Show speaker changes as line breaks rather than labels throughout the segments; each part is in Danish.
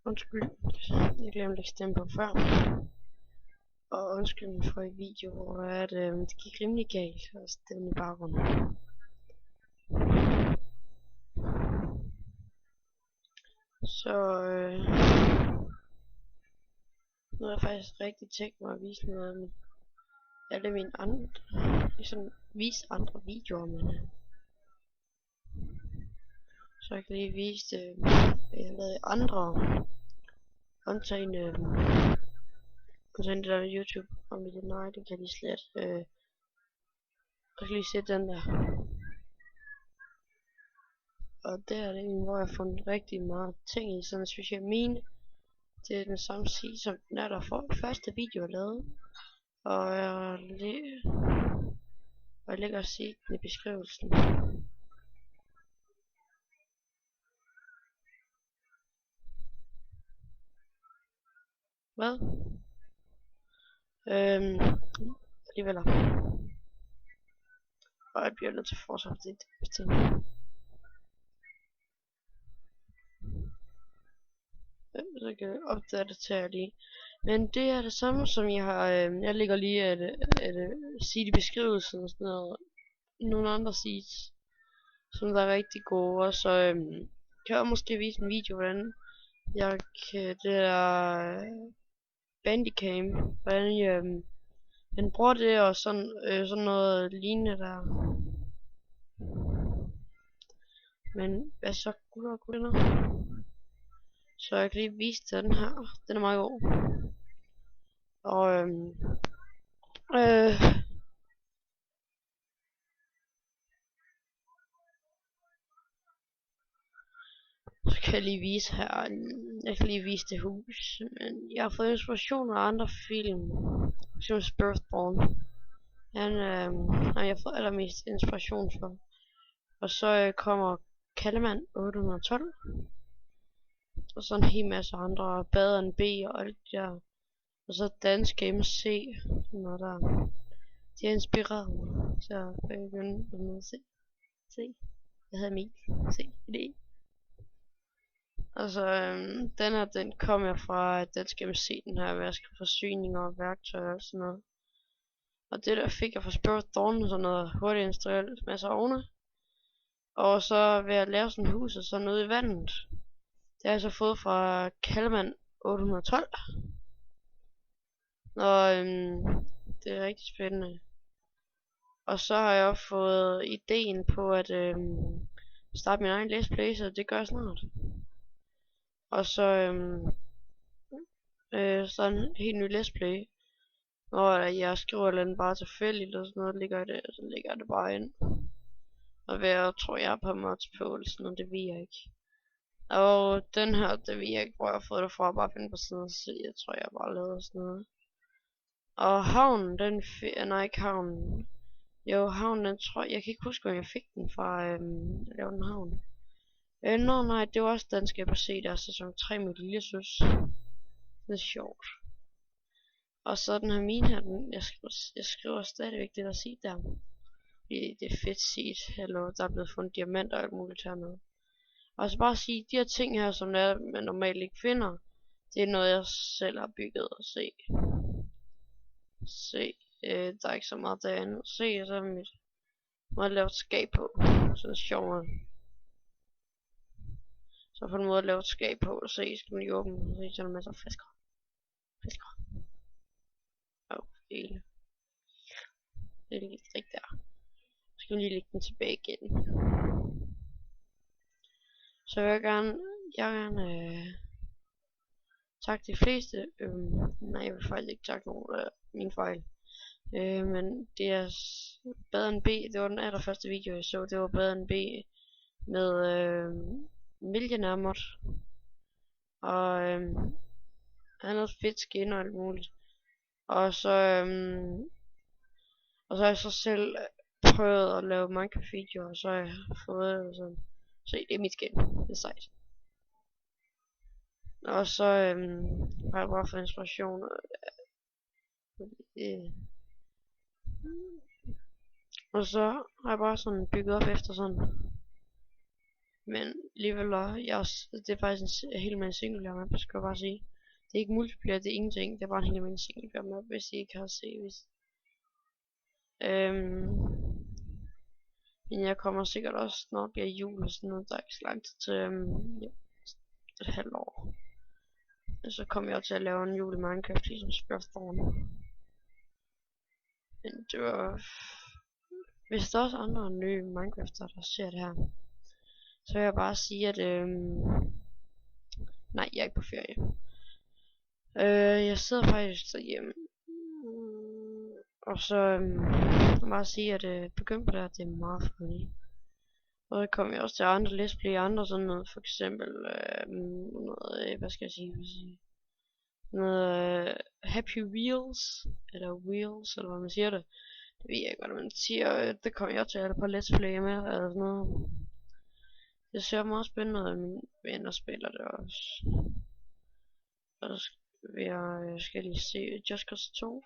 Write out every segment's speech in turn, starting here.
Undskyld, jeg glemte at stemme på før. Og undskyld for i video, hvor det gik rimelig galt at stemme i baggrunden. Så nu har jeg faktisk rigtig tænkt mig at vise noget af alle mine andre, ligesom vise andre videoer, men så jeg kan lige vise det, jeg har lavet andre undtagen det der YouTube og mit nej, det kan jeg lige slet. Jeg kan lige se den der. Og der er det, hvor jeg har fundet rigtig meget ting i, sådan specielt mine. Det er den samme side, som den er der første video jeg lavede. Og jeg lægger at se den i beskrivelsen. Hvad? Alligevel. Og jeg bliver nødt til at fortsætte det ting. Så kan jeg opdage det til lige. Men det er det samme som jeg har, jeg lægger lige at sige i beskrivelsen og sådan noget. Nogle andre sites, som der er rigtig gode. Og så kan jeg måske vise en video, hvordan jeg kan, det er Bandicam, hvordan han bruger det og sådan noget lignende der. Men hvad så, gutter og gutter? Så jeg kan lige vise den her. Den er meget god. Og så kan jeg lige vise her. Jeg kan lige vise det hus. Men jeg har fået inspiration af andre film. Som Spurthborn. Han har jeg fået allermest inspiration for. Og så kommer Kallemann 812. Og så en hel masse andre. Baderen B og alt det der. Og så danske MC. Noget der. De har inspireret mig. Så jeg begynde at se. Jeg havde Emil. Se det. Altså, den kom jeg fra dansk MC, den her vaskeforsyninger og værktøjer og sådan noget. Og det der fik jeg fra Spurthborn, sådan noget hurtigt instrueret, masser af ovne. Og så ved at lave sådan et hus og sådan noget i vandet. Det har jeg så fået fra Kallemann 812. Og det er rigtig spændende. Og så har jeg også fået ideen på at starte min egen let's play, så det gør jeg snart. Og så sådan en helt ny let's play, hvor jeg skriver den bare tilfældigt og sådan noget, så lægger jeg det bare ind. Og hvad tror jeg på mods på, eller sådan noget, det ved jeg ikke. Og den her, det ved jeg ikke, hvor jeg har fået det fra, bare finde på siden og se, jeg tror jeg bare lavede sådan noget. Og havnen, nej ikke havnen. Jo, havnen, den tror jeg kan ikke huske, hvor jeg fik den fra, at lave den havn. Nej, det var også dansk ABC, der er sæson 3 med lille søs. Det er sjovt. Og så den her mine her, jeg skriver stadigvæk det der seed der. Det er fedt seed, eller der er blevet fundet diamanter og alt muligt hernede. Og så bare sige, de her ting her, som man normalt ikke finder, det er noget jeg selv har bygget og se. Der er ikke så meget derinde. Se, så er mit måde lavet skab på. Sådan sjovt. Så på en måde lavet skab på, og se, skal man lige åbne, og se, sådan en masse flasker. Hele. Det er lige strik der. Så skal vi lige lægge den tilbage igen. Så jeg vil gerne takke de fleste. Nej, jeg vil faktisk ikke takke nogen af mine fejl. Men det er Baderen B, det var den allerførste video jeg så, det var Baderen B med Millionaire mod. Og han havde fedt skin og alt muligt. Og så har jeg så selv prøvet at lave Minecraft videoer, og så har jeg fået sådan. Se, det er mit skin, det er sejt. Og så har jeg bare fået inspiration. Og så har jeg bare sådan bygget op efter sådan. Men alligevel, det er faktisk en helt almindelig singleplayer map, skal jeg bare sige. Det er ikke multiplayer, det er ingenting, det er bare en helt almindelig singleplayer map, hvis I ikke har set. Men jeg kommer sikkert også, når det bliver jul og sådan noget, der er ikke så lang tid til ja, et halvt år. Og så kommer jeg til at lave en jul i Minecraft, ligesom Spørgsmål. Men det var... Hvis der er også andre nye Minecrafter, der ser det her, så vil jeg bare sige, at nej, jeg er ikke på ferie. Jeg sidder faktisk derhjemme. Og så jeg må bare sige, at begynde på det her, det er meget funny. Og så kommer jeg også til andre let's play, andre sådan noget, for eksempel noget, hvad skal jeg sige? Noget Happy Wheels, eller Wheels, eller hvad man siger det. Det ved jeg ikke, hvad man siger. Det kommer jeg til at på let's play med, eller sådan noget. Det ser meget spændende ud, at mine venner spiller det også. Og så skal lige se Just Cause 2.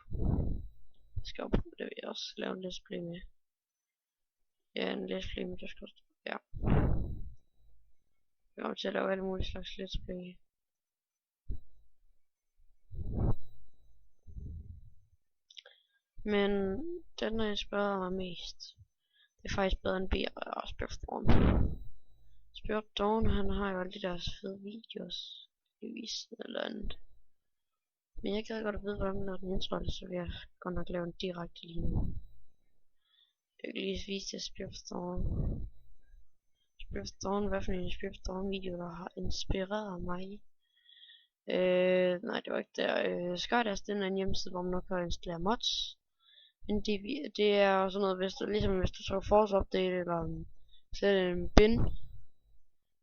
Det vil jeg også lave en let's play med. Ja, en let's play med Just Cause 2. Ja. Jeg kommer til at lave alle mulige slags let's play. Men den, jeg spørger mig mest, det er faktisk bedre end BR og Spørgsmål. Spørgsmål, han har jo alle de der fede videos i visen eller andet. Men jeg gad godt at vide, hvordan når den indtrådte, så vil jeg godt nok lave en direkte lige nu. Jeg kan lige vise til Spørgsmål. Spørgsmål, hvad for en Spørgsmål video, der har inspireret mig. Nej, det var ikke der. Skydash, den er en hjemmeside, hvor man nok kan installere mods. Men det er sådan noget, hvis du trykker force update eller slet en bin,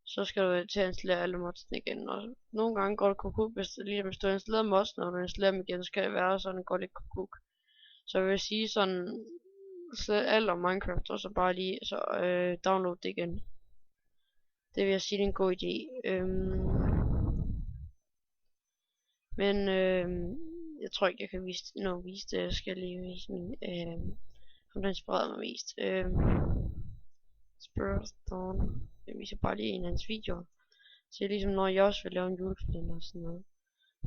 så skal du til at installere alle modsene igen. Og nogle gange går det kukuk, hvis du installerer mods, når du installerer dem igen, så kan det være sådan, det går lidt kukuk. Så jeg vil sige sådan, slet alt om Minecraft, og så bare lige download det igen. Det vil jeg sige, det er en god idé. Men jeg tror ikke, jeg kan vise det. Jeg skal lige vise min, ham der inspirerede mig mest. Spurthorn. Jeg viser bare lige en af hans videoer. Så det er ligesom, når jeg også vil lave en julekalender og sådan noget.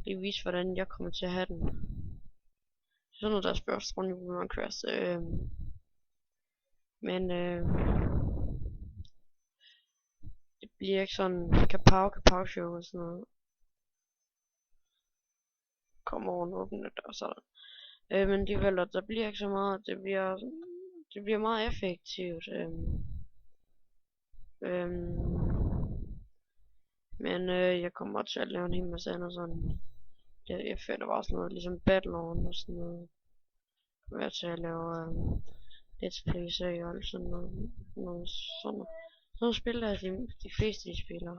Jeg vise, hvordan jeg kommer til at have den. Sådan noget, der er Spurthorn i Minecraft. Men det bliver ikke sådan kapow show og sådan noget. Kommer over en åben dør og sådan. Men der bliver ikke så meget. Det bliver meget effektivt. Men jeg kommer til at lave en hel masse andet sådan. Jeg føler bare sådan noget ligesom Battle-on og sådan noget. Jeg kommer til at lave let's play serier og sådan noget. Sådan nogle spil der de fleste de spiller.